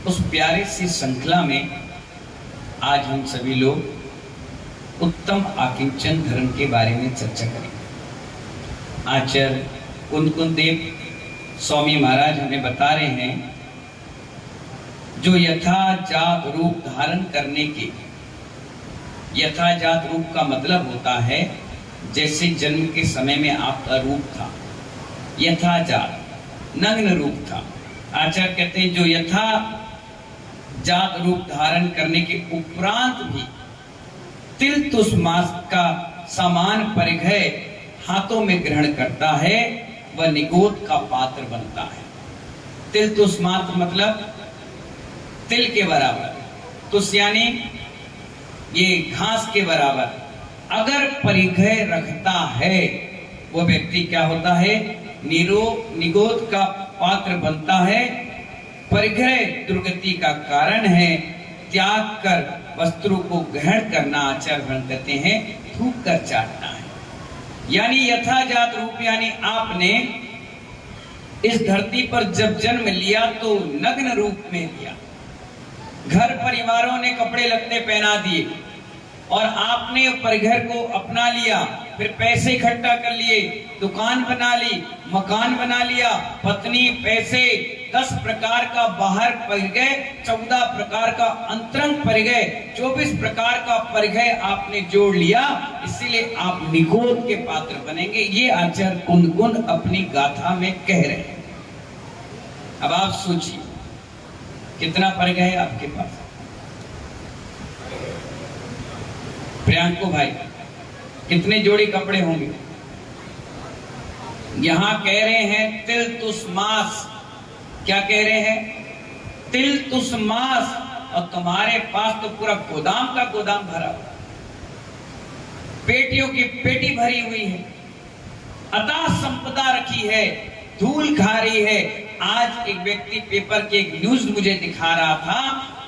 उस प्यारे सी श्रृंखला में आज हम सभी लोग उत्तम आकिंचन धर्म के बारे में चर्चा करेंगे। आचार्य कुंद देव स्वामी महाराज हमें बता रहे हैं, जो यथाजात रूप धारण करने के, यथाजात रूप का मतलब होता है जैसे जन्म के समय में आपका रूप था, यथाजात नग्न रूप था। आचार्य कहते हैं जो यथा जात रूप धारण करने के उपरांत भी तिल तुस मास का समान परिग्रह हाथों में ग्रहण करता है, वह निगोद का पात्र बनता है। तिल तुस मास मतलब तिल के बराबर, तुस यानी ये घास के बराबर अगर परिग्रह रखता है, वो व्यक्ति क्या होता है? निगोद का पात्र बनता है। परिग्रह दुर्गति का कारण है। त्याग कर वस्त्रों को ग्रहण करना आचार्य ग्रहण करते हैं, थूक कर चाटना है। यानी यथाजात रूप, यानी आपने इस धरती पर जब जन्म लिया तो नग्न रूप में लिया। घर परिवारों ने कपड़े लत्ते पहना दिए और आपने परिग्रह को अपना लिया, फिर पैसे इकट्ठा कर लिए, दुकान बना ली, मकान बना लिया, पत्नी, पैसे, 10 प्रकार का बाहर परिग्रह, 14 प्रकार का अंतरंग परिग्रह, 24 प्रकार का परिग्रह आपने जोड़ लिया, इसीलिए आप निगोद के पात्र बनेंगे। ये आचार्य कुंद अपनी गाथा में कह रहे हैं। अब आप सोचिए कितना परिग्रह है आपके पास। प्रियांको भाई, कितने जोड़ी कपड़े होंगे? यहां कह रहे हैं तिल तुस मास। क्या कह रहे हैं? तिल तुस मास। और तुम्हारे पास तो पूरा गोदाम का गोदाम भरा हुआ, पेटियों की पेटी भरी हुई है, अतः संपदा रखी है, धूल खा रही है। आज एक व्यक्ति पेपर के एक न्यूज मुझे दिखा रहा था,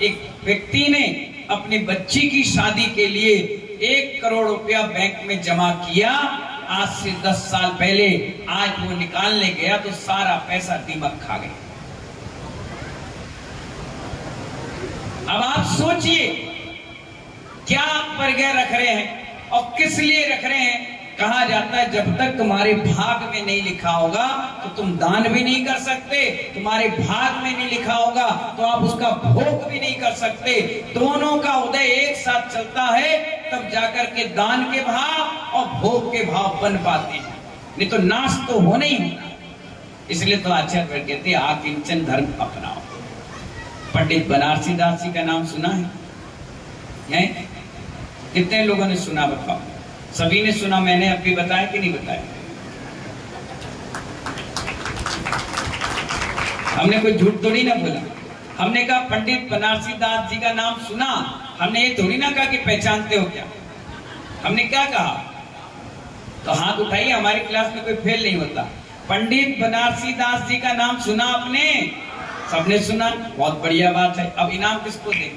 एक व्यक्ति ने अपनी बच्ची की शादी के लिए 1 करोड़ रुपया बैंक में जमा किया आज से 10 साल पहले। आज वो निकालने गया तो सारा पैसा दीमक खा गया। अब आप सोचिए क्या परिग्रह रख रहे हैं और किस लिए रख रहे हैं। कहा जाता है जब तक तुम्हारे भाग में नहीं लिखा होगा तो तुम दान भी नहीं कर सकते, तुम्हारे भाग में नहीं लिखा होगा तो आप उसका भोग भी नहीं कर सकते। दोनों का उदय एक साथ चलता है, तब जाकर के दान के भाव और भोग के भाव बन पाते हैं, नहीं तो नाश तो होना ही होना। इसलिए तो आचार्य कहते हैं आकिंचन धर्म अपनाओ। पंडित बनारसी दास जी का नाम सुना है? कितने लोगों ने सुना बताओ? सभी ने सुना। मैंने अभी बताया कि नहीं बताया? हमने कोई झूठ थोड़ी ना बोला। हमने कहा पंडित बनारसी दास जी का नाम सुना। हमने ये थोड़ी ना कहा कि पहचानते हो क्या। हमने क्या कहा? तो हाथ उठाइए, हमारी क्लास में कोई फेल नहीं होता। पंडित बनारसी दास जी का नाम सुना आपने? सबने सुना, बहुत बढ़िया बात है। अब इनाम किसको दें?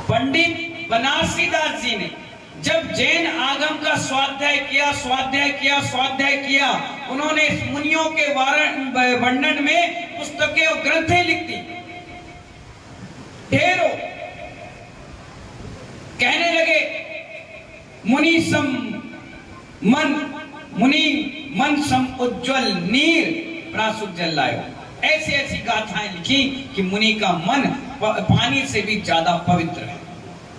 पंडित बनारसी दास जी ने जब जैन आगम का स्वाध्याय किया, उन्होंने मुनियों के वर्णन में पुस्तकें और ग्रंथें लिख दी ढेरों। कहने लगे मुनि मन सम उज्ज्वल नीर प्रासुक जल लायो। ऐसी ऐसी गाथाएं लिखी कि मुनि का मन पानी से भी ज्यादा पवित्र है।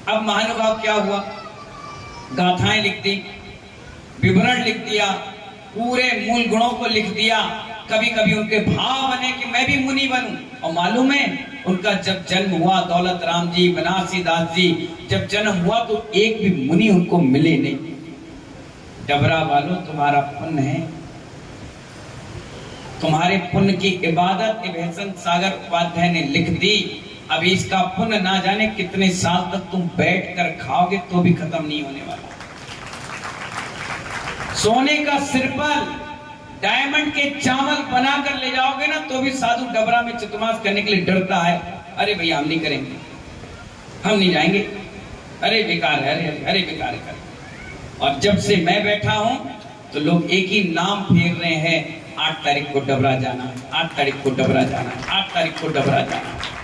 अब महानुभाव क्या हुआ? गाथाएं लिख दी, विवरण लिख दिया, पूरे मूल गुणों को लिख दिया। कभी कभी उनके भाव बने कि मैं भी मुनि बनूं। और मालूम है उनका जब जन्म हुआ, दौलत राम जी, बनारसी दास जी जब जन्म हुआ तो एक भी मुनि उनको मिले नहीं। डबरा वालों, तुम्हारा पुण्य है, तुम्हारे पुण्य की इबादत भैसन सागर उपाध्याय ने लिख दी। अभी इसका पुण्य ना जाने कितने साल तक तुम बैठ कर खाओगे तो भी खत्म नहीं होने वाला। सोने का सिरपल, डायमंड के चावल बनाकर ले जाओगे ना तो भी साधु डबरा में चितमास करने के लिए डरता है। अरे भैया हम नहीं करेंगे, हम नहीं जाएंगे, अरे बेकार है, अरे बेकार है। और जब से मैं बैठा हूं तो लोग एक ही नाम फेर रहे हैं, 8 तारीख को डबरा जाना है, 8 तारीख को डबरा जाना है, 8 तारीख को डबरा जाना है।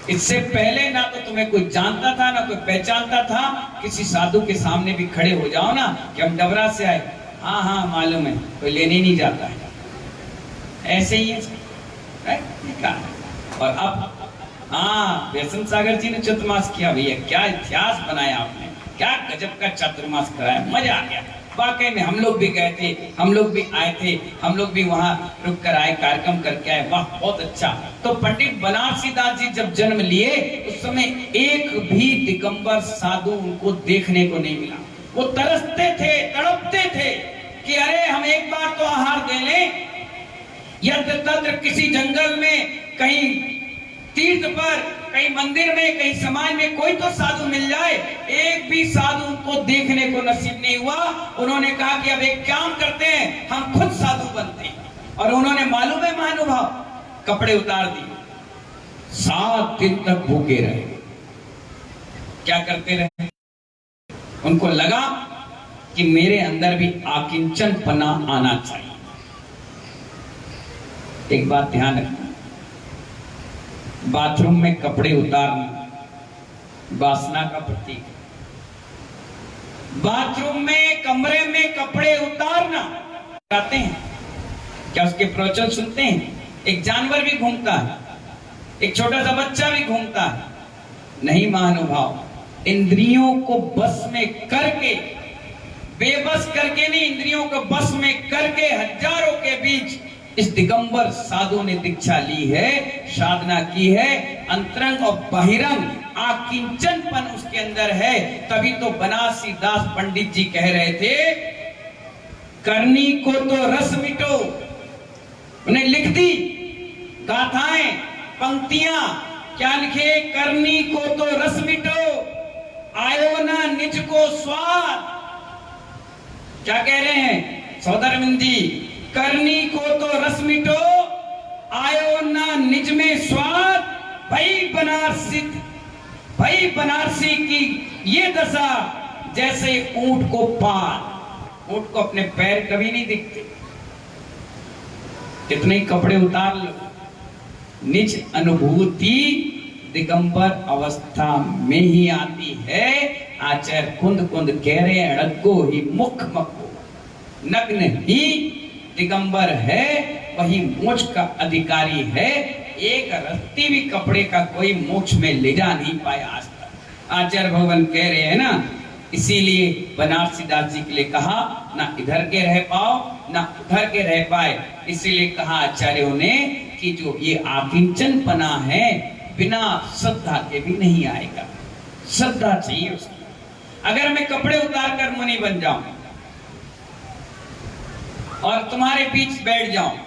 इससे पहले ना तो तुम्हें कोई जानता था ना कोई पहचानता था। किसी साधु के सामने भी खड़े हो जाओ ना कि हम डबरा से आए, हाँ हाँ मालूम है, कोई लेने नहीं जाता है। ऐसे ही है। और अब हाँ, व्यसन सागर जी ने चतुर्मास किया। भैया क्या इतिहास बनाया आपने, क्या गजब का चतुर्मास कराया, मजा आ गया। वाकई में हम लोग भी गए थे, हम लोग भी आए थे, हम लोग भी वहां रुक कर आए, कार्यक्रम करके आए। वाह बहुत अच्छा। तो पंडित बनारसी दास जी जब जन्म लिए उस समय एक भी दिगंबर साधु उनको देखने को नहीं मिला। वो तरसते थे, तड़पते थे कि अरे हम एक बार तो आहार दे लें। यत्र तत्र किसी जंगल में, कहीं तीर्थ पर, कहीं मंदिर में, कहीं समाज में कोई तो साधु मिल जाए। एक भी साधु को देखने को नसीब नहीं हुआ। उन्होंने कहा कि अब एक काम करते हैं, हम खुद साधु बनते हैं। और उन्होंने मालूम है महानुभाव, कपड़े उतार दिए, 7 दिन तक भूखे रहे। क्या करते रहे? उनको लगा कि मेरे अंदर भी आकिंचनपना आना चाहिए। एक बात ध्यान रखना, बाथरूम में कपड़े उतारना वासना का प्रतीक है। बाथरूम में, कमरे में कपड़े उतारना जाते हैं क्या? उसके प्रवचन सुनते हैं? एक जानवर भी घूमता है, एक छोटा सा बच्चा भी घूमता है। नहीं महानुभाव, इंद्रियों को बस में करके, बेबस करके नहीं, इंद्रियों को बस में करके हजारों के बीच इस दिगंबर साधु ने दीक्षा ली है, साधना की है। अंतरंग और बहिरंग आकिंचनपन उसके अंदर है। तभी तो बनारसी दास पंडित जी कह रहे थे, करनी को तो रस मिटो। उन्हें लिख दी गाथाएं, पंक्तियां, क्या लिखे? करनी को तो रस मिटो, आयो ना निज को स्वाद। क्या कह रहे हैं सौदरमिंद जी? करनी को तो रस मिटो, आयो ना निज में स्वाद। भाई बनारसी की ये दशा जैसे ऊंट को पार। ऊंट को अपने पैर कभी नहीं दिखते, कितने कपड़े उतार लो, निज अनुभूति दिगंबर अवस्था में ही आती है। आचार्य कुंद कुंद कह रहे हैं, अड़गो ही मुख मको, नग्न ही दिगंबर है, वही मोक्ष का अधिकारी है। एक रत्ती भी कपड़े का कोई मोक्ष में ले जा नहीं पाया आज तक। आचार्य भगवान कह रहे हैं ना, इसीलिए बनारसी दास जी के लिए कहा, ना इधर के रह पाओ ना उधर के रह पाए। इसीलिए कहा आचार्यों ने कि जो ये आकिंचनपना है बिना श्रद्धा के भी नहीं आएगा। श्रद्धा चाहिए उसकी। अगर मैं कपड़े उतार कर मुनि बन जाऊं और तुम्हारे बीच बैठ जाऊं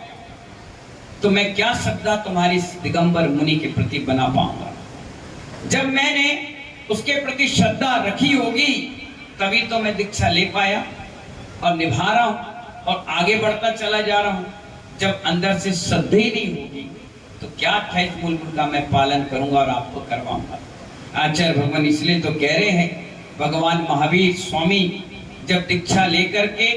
तो मैं क्या श्रद्धा तुम्हारी दिगंबर मुनि के प्रति बना पाऊंगा? जब मैंने उसके प्रति श्रद्धा रखी होगी तभी तो मैं दीक्षा ले पाया और निभा रहा हूं और आगे बढ़ता चला जा रहा हूं। जब अंदर से श्रद्धा ही नहीं होगी तो क्या 28 मूल गुण का मैं पालन करूंगा और आपको करवाऊंगा? आचार्य भगवान इसलिए तो कह रहे हैं, भगवान महावीर स्वामी जब दीक्षा लेकर के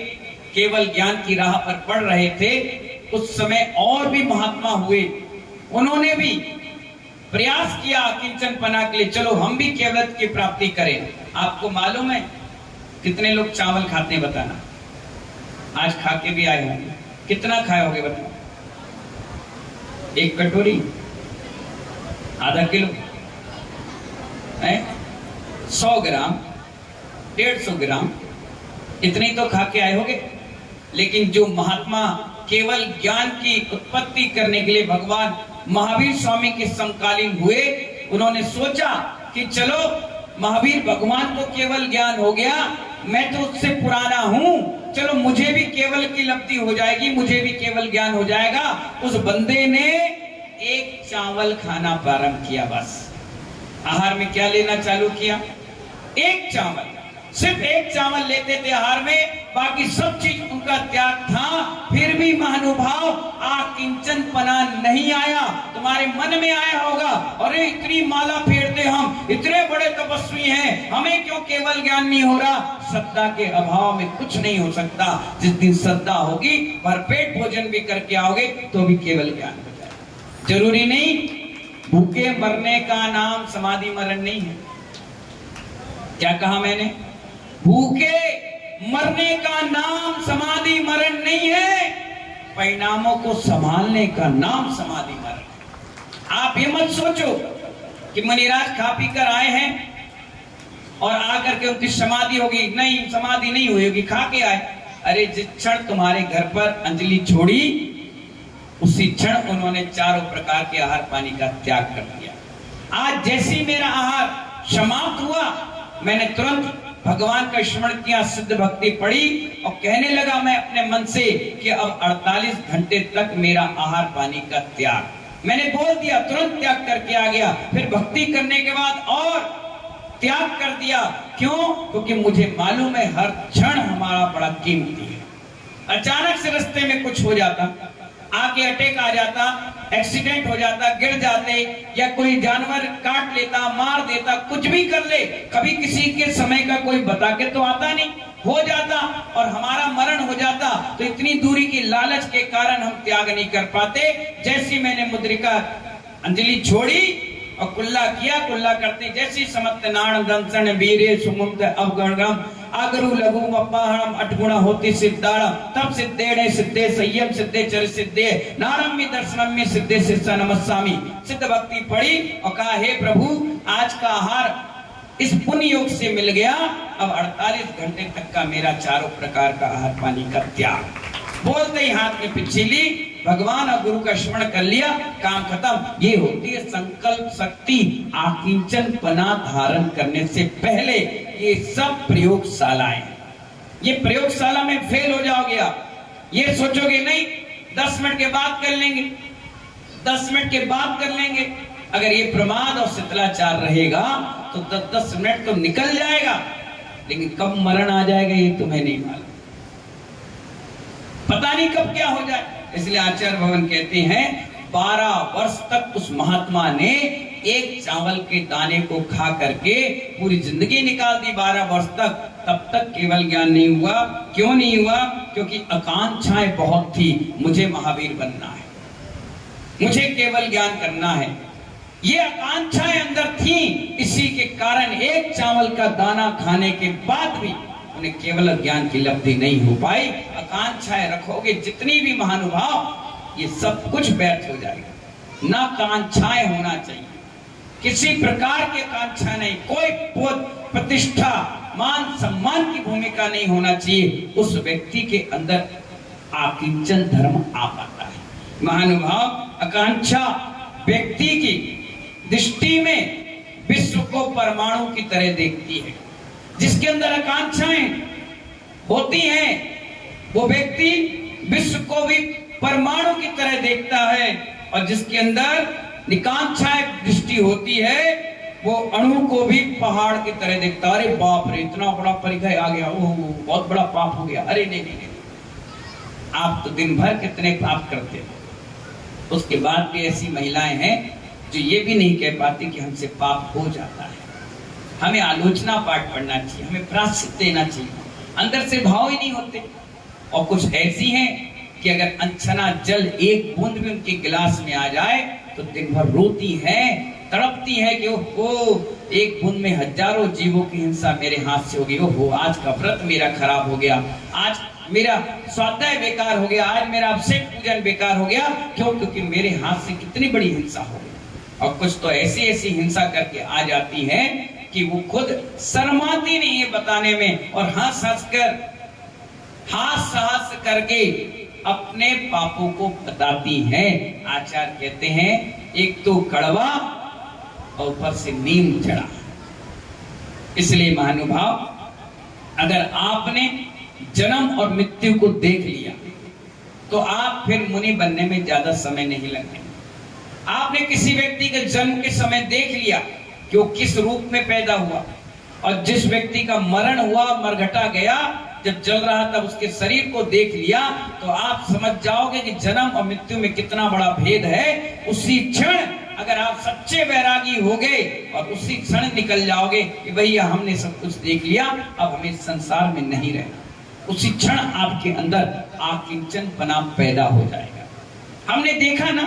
केवल ज्ञान की राह पर पढ़ रहे थे उस समय और भी महात्मा हुए, उन्होंने भी प्रयास किया किंचनपना के लिए, चलो हम भी केवलत्व की प्राप्ति करें। आपको मालूम है कितने लोग चावल खाते हैं? बताना। आज खा के भी आए होंगे, कितना खाए होंगे बताओ? 1 कटोरी, आधा किलो है, 100 ग्राम, 150 ग्राम, इतने ही तो खा के आए होंगे। लेकिन जो महात्मा केवल ज्ञान की उत्पत्ति करने के लिए भगवान महावीर स्वामी के समकालीन हुए, उन्होंने सोचा कि चलो महावीर भगवान को केवल ज्ञान हो गया, मैं तो उससे पुराना हूं, चलो मुझे भी केवल की लब्धि हो जाएगी, मुझे भी केवल ज्ञान हो जाएगा। उस बंदे ने 1 चावल खाना प्रारंभ किया। बस आहार में क्या लेना चालू किया? 1 चावल, सिर्फ 1 चावल लेते थे आहार में बाकी सब चीज उनका त्याग था, फिर भी महानुभाव आकिंचनपना नहीं आया। तुम्हारे मन में आया होगा, अरे इतनी माला फेरते हम, इतने बड़े तपस्वी हैं, हमें क्यों केवल ज्ञान नहीं हो रहा? श्रद्धा के अभाव में कुछ नहीं हो सकता। जिस दिन श्रद्धा होगी, भरपेट भोजन भी करके आओगे तो भी केवल ज्ञान हो जाएगा। जरूरी नहीं, भूखे मरने का नाम समाधि मरण नहीं है। क्या कहा मैंने? भूखे मरने का नाम समाधि मरण नहीं है, परिणामों को संभालने का नाम समाधि मरण है। आप ये मत सोचो कि मुनिराज खा पी कर आए हैं और आकर के उनकी समाधि होगी। नहीं, समाधि नहीं हुई होगी, खा के आए। अरे जिस क्षण तुम्हारे घर पर अंजलि छोड़ी, उसी क्षण उन्होंने चारों प्रकार के आहार पानी का त्याग कर दिया। आज जैसी मेरा आहार समाप्त हुआ, मैंने तुरंत भगवान का स्मरण किया, सिद्ध भक्ति पढ़ी और कहने लगा मैं अपने मन से कि अब 48 घंटे तक मेरा आहार पानी का त्याग। मैंने बोल दिया, तुरंत त्याग करके आ गया। फिर भक्ति करने के बाद और त्याग कर दिया। क्यों? क्योंकि मुझे मालूम है हर क्षण हमारा बड़ा कीमती है। अचानक से रास्ते में कुछ हो जाता, आके अटैक आ जाता, एक्सीडेंट हो जाता, गिर जाते, या कोई जानवर काट लेता, मार देता, कुछ भी कर ले, कभी किसी के समय का कोई बता के तो आता नहीं, हो जाता और हमारा मरण हो जाता। तो इतनी दूरी की लालच के कारण हम त्याग नहीं कर पाते। जैसी मैंने मुद्रिका अंजलि छोड़ी और कुल्ला किया, कुल्ला करते जैसी समस्त नाण दंसन वीरे सुमुक्त अवगणम आगरु लघु अपाहणम अठगुणा होती सिद्धाणम तब सिद्धेणे सिद्धे संयम सिद्धे चर सिद्धे नारम में दर्शनम में सिद्धे शिष्य नमस्सामी। सिद्ध भक्ति पढ़ी और कहा, हे प्रभु, आज का आहार इस पुण्य योग से मिल गया। अब 48 घंटे तक का मेरा चारों प्रकार का आहार पानी का त्याग। बोलते ही हाथ में पिछी ली, भगवान और गुरु का स्मरण कर लिया, काम खत्म। ये होती है संकल्प शक्ति। आकिंचनपना धारण करने से पहले ये सब प्रयोगशालाएं, ये प्रयोगशाला में फेल हो जाओगे आप। ये सोचोगे नहीं 10 मिनट के बाद कर लेंगे, 10 मिनट के बाद कर लेंगे। अगर ये प्रमाद और शिथिलाचार रहेगा तो 10-10 मिनट तो निकल जाएगा, लेकिन कब मरण आ जाएगा ये तुम्हें नहीं मालूम, पता नहीं कब क्या हो जाए। इसलिए आचार्य भगवान कहते हैं 12 वर्ष तक उस महात्मा ने एक चावल के दाने को खा करके पूरी जिंदगी निकाल दी। 12 वर्ष तक, तब तक केवल ज्ञान नहीं हुआ। क्यों नहीं हुआ? क्योंकि आकांक्षाएं बहुत थी, मुझे महावीर बनना है, मुझे केवल ज्ञान करना है, ये आकांक्षाएं अंदर थी। इसी के कारण एक चावल का दाना खाने के बाद भी उन्हें केवल ज्ञान की लब्धि नहीं हो पाई। आकांक्षाएं रखोगे जितनी भी महानुभाव, ये सब कुछ व्यर्थ हो जाएगा। ना कांक्षाएं होना चाहिए, किसी प्रकार की कांक्षा नहीं, कोई पद प्रतिष्ठा मान सम्मान की भूमिका नहीं होना चाहिए। उस व्यक्ति के अंदर आकिंचन धर्म आ पाता है। महानुभाव आकांक्षा व्यक्ति की दृष्टि में विश्व को परमाणु की तरह देखती है। जिसके अंदर आकांक्षाएं होती हैं, वो व्यक्ति विश्व को भी परमाणु की तरह देखता है, और जिसके अंदर निकांक्षाएं दृष्टि होती है, वो अणु को भी पहाड़ की तरह देखता है। अरे बाप रे, इतना बड़ा परिचय आ गया, ओह बहुत बड़ा पाप हो गया। अरे नहीं नहीं नहीं, आप तो दिन भर कितने पाप करते हो। उसके बाद भी ऐसी महिलाएं हैं जो ये भी नहीं कह पाती कि हमसे पाप हो जाता है। हमें आलोचना पाठ पढ़ना चाहिए, हमें प्रायश्चित देना चाहिए, अंदर से भाव ही नहीं होते। और कुछ ऐसी हैं कि अगर अनछना जल एक बूंद भी उनके गिलास में आ जाए तो दिन भर रोती हैं, तड़पती है कि ओह, एक बूंद में हजारों जीवों की हिंसा मेरे हाथ से होगी। ओहो, आज का व्रत मेरा खराब हो गया, आज मेरा स्वाध्याय बेकार हो गया, आज मेरा अभिषेक पूजन बेकार हो गया। क्यों? क्योंकि मेरे हाथ से कितनी बड़ी हिंसा हो गई। और कुछ तो ऐसी ऐसी हिंसा करके आ जाती है कि वो खुद शर्माती नहीं है बताने में, और हंस हंस कर हास करके अपने पापों को बताती हैं। आचार्य कहते हैं एक तो कड़वा और ऊपर से नीम चढ़ा। इसलिए महानुभाव, अगर आपने जन्म और मृत्यु को देख लिया तो आप फिर मुनि बनने में ज्यादा समय नहीं लगने। आपने किसी व्यक्ति के जन्म के समय देख लिया कि वो किस रूप में पैदा हुआ, और जिस व्यक्ति का मरण हुआ, मरघटा गया, जब जल रहा तब उसके शरीर को देख लिया तो आप समझ जाओगे कि जन्म और मृत्यु में कितना बड़ा भेद है। उसी क्षण अगर आप सच्चे वैरागी हो गए और उसी क्षण निकल जाओगे कि भैया हमने सब कुछ देख लिया, अब हमें संसार में नहीं रहना, उसी क्षण आपके अंदर आकिंचनपना पैदा हो जाएगा। हमने देखा ना,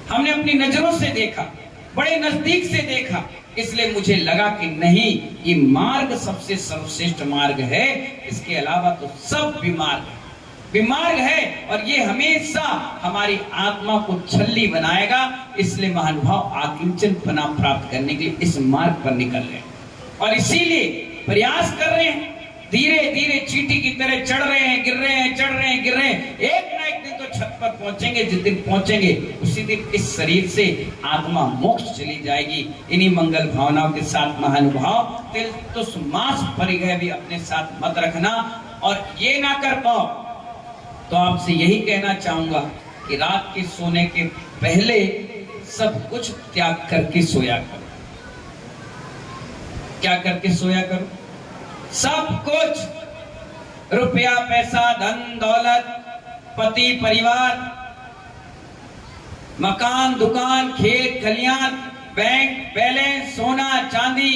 हमने अपनी नजरों से देखा, बड़े नजदीक से देखा, इसलिए मुझे लगा कि नहीं, ये मार्ग सबसे सर्वश्रेष्ठ मार्ग है, इसके अलावा तो सब विमार्ग है और ये हमेशा हमारी आत्मा को छल्ली बनाएगा। इसलिए महानुभाव आकिंचनपना प्राप्त करने के लिए इस मार्ग पर निकल रहे हैं और इसीलिए प्रयास कर रहे हैं, धीरे धीरे चींटी की तरह चढ़ रहे हैं, गिर रहे हैं, चढ़ रहे हैं, गिर रहे हैं। एक ना एक दिन तो छत पर पहुंचेंगे। जिस दिन पहुंचेंगे उसी दिन इस शरीर से आत्मा मोक्ष चली जाएगी। इन्हीं मंगल भावनाओं के साथ महानुभाव तिल तुस मास परिग्रह भी अपने साथ मत रखना। और ये ना कर पाओ तो आपसे यही कहना चाहूंगा कि रात के सोने के पहले सब कुछ त्याग करके सोया करो। क्या करके सोया करो? सब कुछ, रुपया, पैसा, धन दौलत, पति परिवार, मकान, दुकान, खेत खलियान, बैंक बैलेंस, सोना चांदी,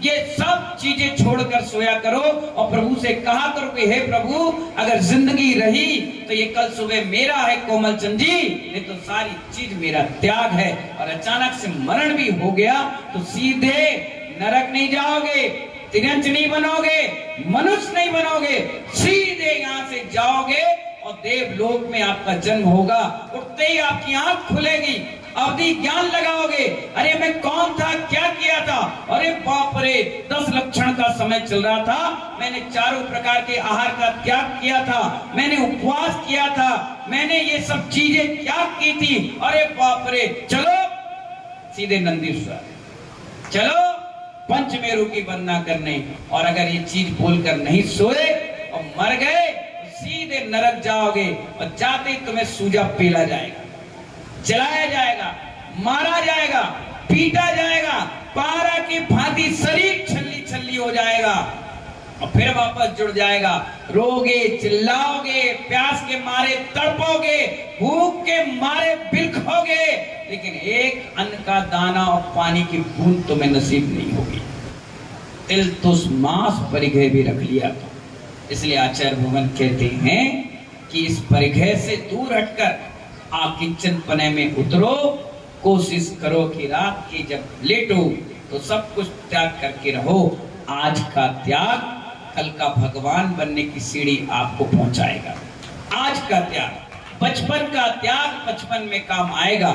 ये सब चीजें छोड़कर सोया करो और प्रभु से कहा करो कि हे प्रभु, अगर जिंदगी रही तो ये कल सुबह मेरा है कोमल चंद जी, ये तो सारी चीज मेरा त्याग है। और अचानक से मरण भी हो गया तो सीधे नरक नहीं जाओगे, तिरंज नहीं बनोगे, मनुष्य नहीं बनोगे, सीधे यहाँ से जाओगे और देवलोक में आपका जन्म होगा। उठते ही आपकी आंख खुलेगी, अवधि ज्ञान लगाओगे, अरे मैं कौन था, क्या किया था, अरे बाप रे 10 लक्षण का समय चल रहा था, मैंने चारों प्रकार के आहार का त्याग किया था, मैंने उपवास किया था, मैंने ये सब चीजें त्याग की थी, अरे बाप रे चलो सीधे नंदीश्वर, चलो पंचमेरु की वंदना करने। और अगर ये चीज बोलकर नहीं सोए और मर गए तो सीधे नरक जाओगे और जाते ही तुम्हें सूजा पेला जाएगा, जलाया जाएगा, मारा जाएगा, पीटा जाएगा, पारा की भांति शरीर छल्ली छल्ली हो जाएगा और फिर वापस जुड़ जाएगा। रोगे, चिल्लाओगे, प्यास के मारे तड़पोगे, भूख के मारे बिलखोगे, लेकिन एक अन्न का दाना और पानी की बूंद तुम्हें नसीब नहीं होगी। तिल तुस मास परिग्रह भी रख लिया तो। इसलिए आचार्य भगवान कहते हैं कि इस परिग्रह से दूर हटकर आकिंचनपने में उतरो। कोशिश करो कि रात की जब लेटो तो सब कुछ त्याग करके रहो। आज का त्याग कल का भगवान बनने की सीढ़ी आपको पहुंचाएगा। आज का त्याग, बचपन का त्याग बचपन में काम आएगा।